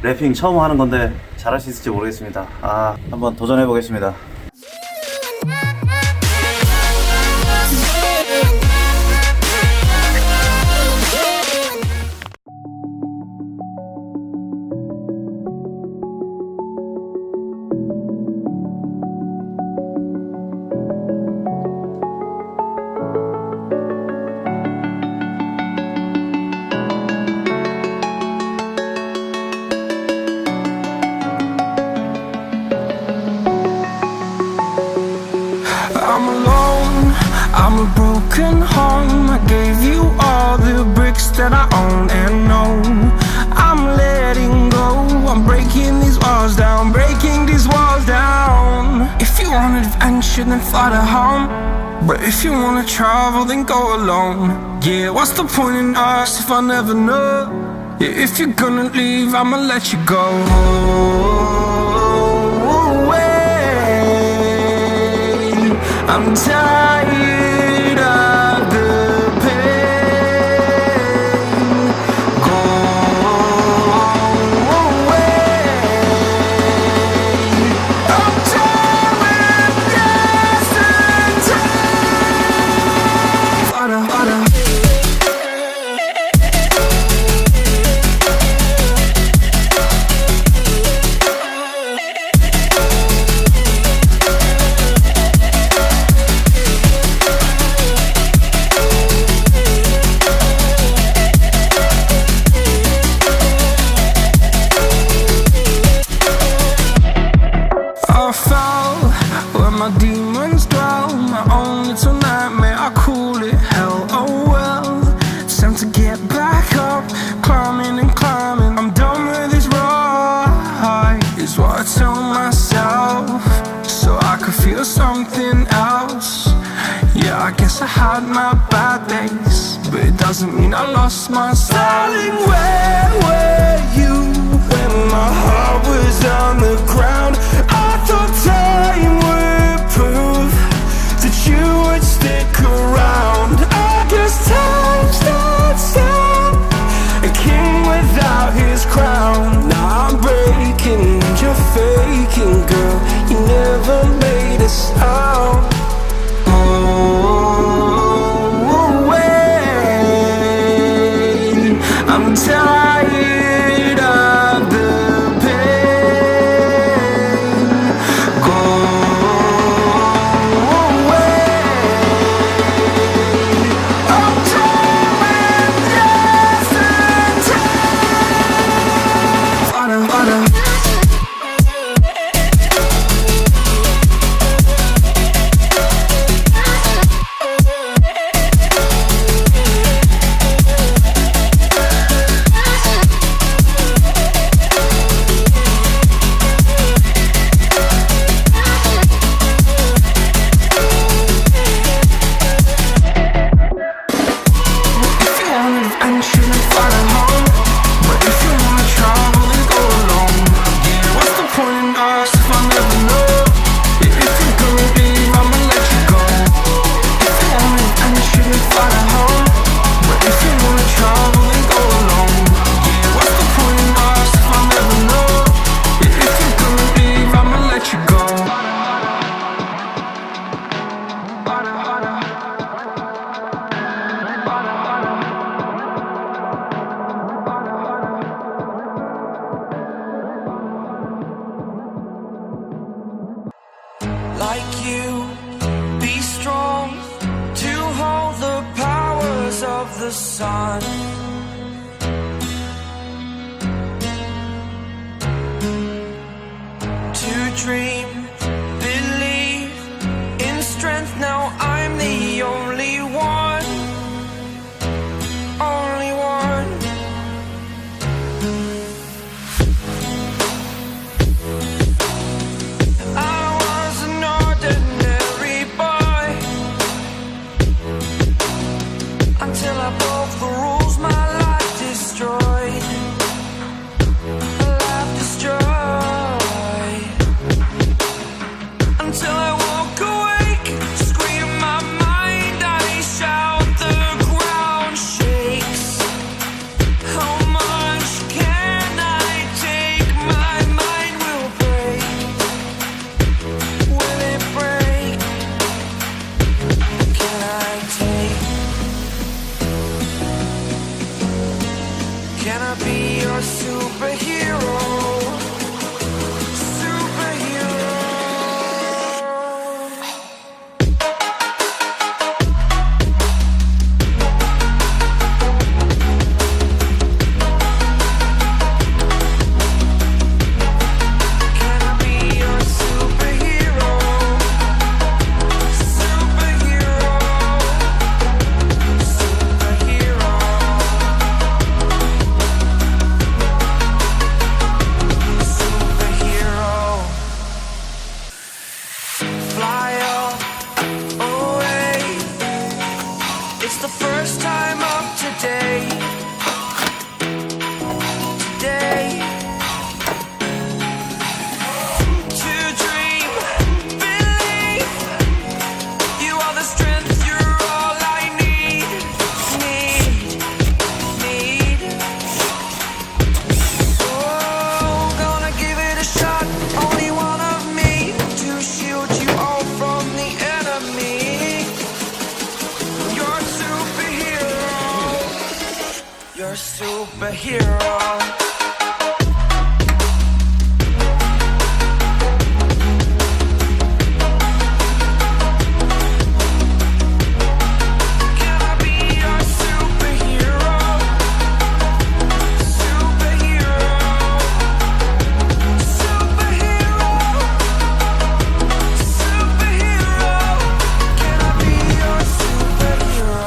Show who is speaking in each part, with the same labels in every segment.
Speaker 1: 래핑 처음 하는 건데 잘할 수 있을지 모르겠습니다. 한번 도전해 보겠습니다.
Speaker 2: I'm alone, I'm a broken home. I gave you all the bricks that I own and know. I'm letting go, I'm breaking these walls down, breaking these walls down. If you want adventure, then fly to home. But if you wanna travel, then go alone. Yeah, what's the point in us if I never know? Yeah, if you're gonna leave, I'ma let you go. I'm tired of the pain. Go away. I'm tired with yesterday. Harder, harder. I fell where my demons dwell. My own little nightmare, I call it hell. Oh well, it's time to get back up. Climbing and climbing, I'm done with this ride, is what I tell myself, so I could feel something else. Yeah, I guess I had my bad days, but it doesn't mean I lost my style. Darling, where were you when my heart was on the ground? I thought time would prove that you would stick around. I guess time stood still, a king without his crown. Now I'm breaking, you're faking, girl. You never made a sound. Oh, wait, I'm tired of the pain. Go away. I'm tired with yesterday. Harder, harder. Like you, be strong to hold the powers of the sun. To dream, believe in strength. Now I'm the only one, only one. Until I broke the rules, my life destroyed. A life destroyed. superhero. Can I be your superhero? Superhero. Superhero. Superhero. Can I be your superhero?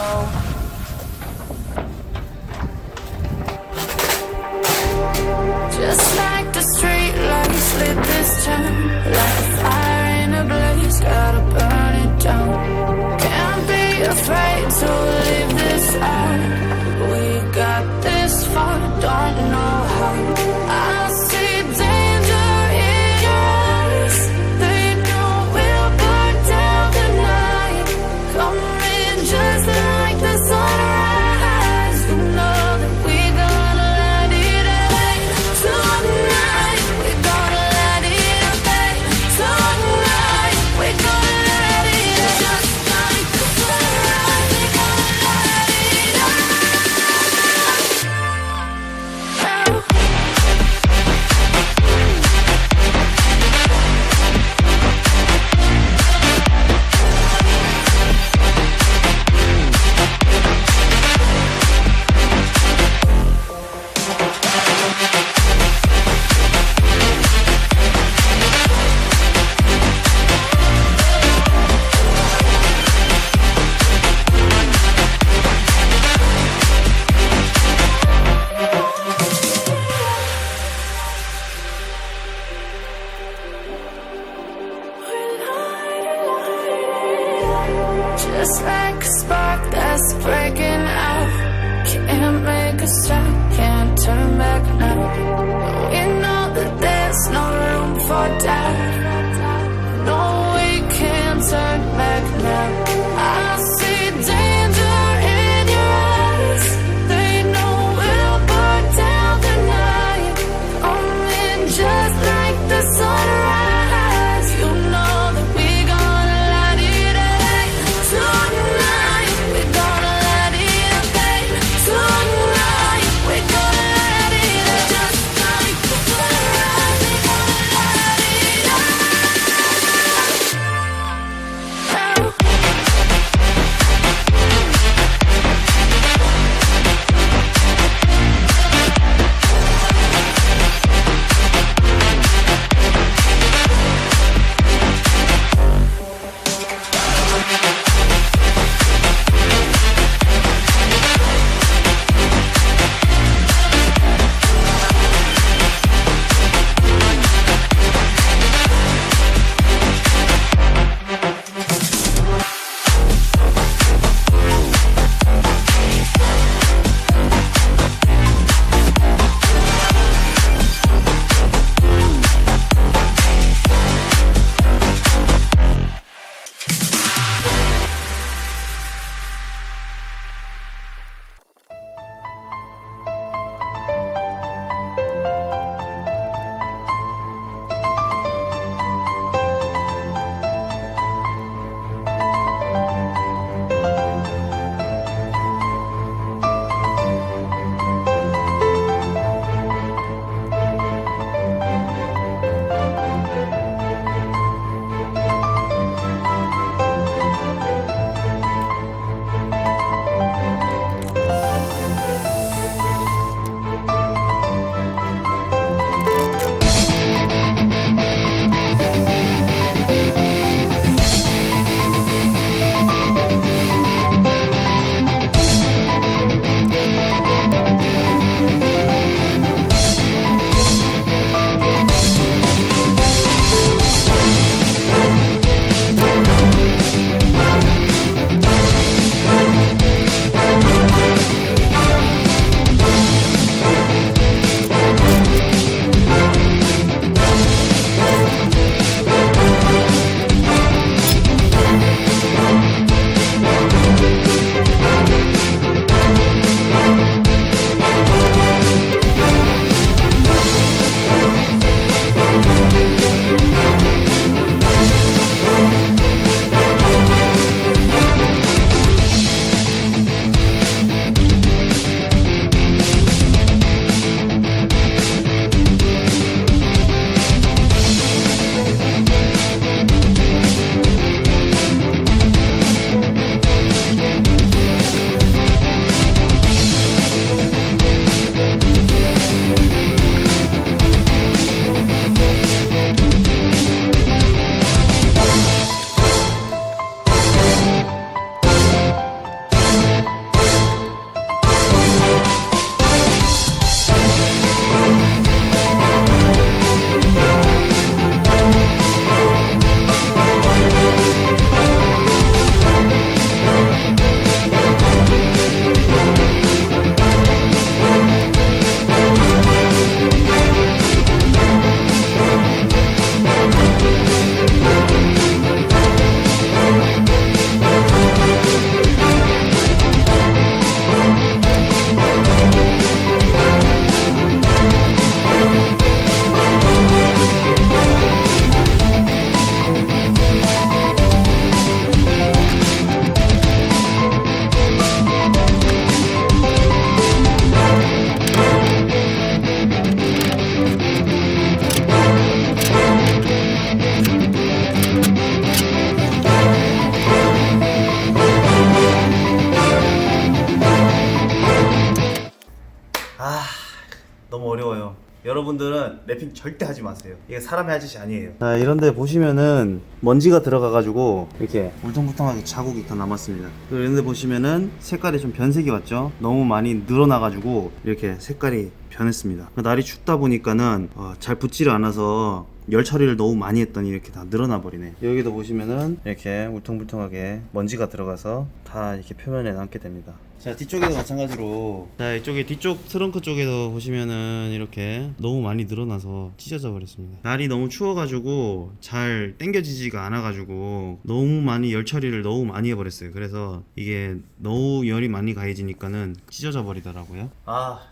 Speaker 1: 여러분들은 랩핑 절대 하지 마세요. 이게 사람의 할 짓이 아니에요. 자, 이런데 보시면은 먼지가 들어가가지고 이렇게 울퉁불퉁하게 자국이 더 남았습니다. 그리고 이런데 보시면은 색깔이 좀 변색이 왔죠. 너무 많이 늘어나가지고 이렇게 색깔이 변했습니다. 날이 춥다 보니까는 잘 붙지를 않아서 열 처리를 너무 많이 했더니 이렇게 다 늘어나 버리네. 여기도 보시면은 이렇게 울퉁불퉁하게 먼지가 들어가서 다 이렇게 표면에 남게 됩니다. 자, 뒤쪽에도 마찬가지로, 자, 이쪽에 뒤쪽 트렁크 쪽에도 보시면은 이렇게 너무 많이 늘어나서 찢어져 버렸습니다. 날이 너무 추워가지고 잘 당겨지지가 않아가지고 너무 많이 열 처리를 너무 많이 해버렸어요. 그래서 이게 너무 열이 많이 가해지니까는 찢어져 버리더라고요.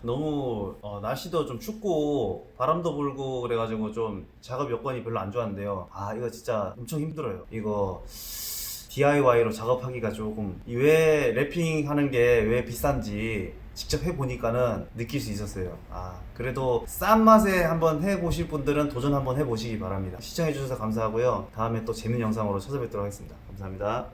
Speaker 1: 너무 날씨도 좀 춥고 바람도 불고 그래가지고 좀 작업 여건이 별로 안 좋았는데요. 이거 진짜 엄청 힘들어요. 이거 DIY로 작업하기가 조금, 왜 랩핑 하는 게 왜 비싼지 직접 해보니까는 느낄 수 있었어요. 그래도 싼 맛에 한번 해보실 분들은 도전 한번 해보시기 바랍니다. 시청해주셔서 감사하고요. 다음에 또 재밌는 영상으로 찾아뵙도록 하겠습니다. 감사합니다.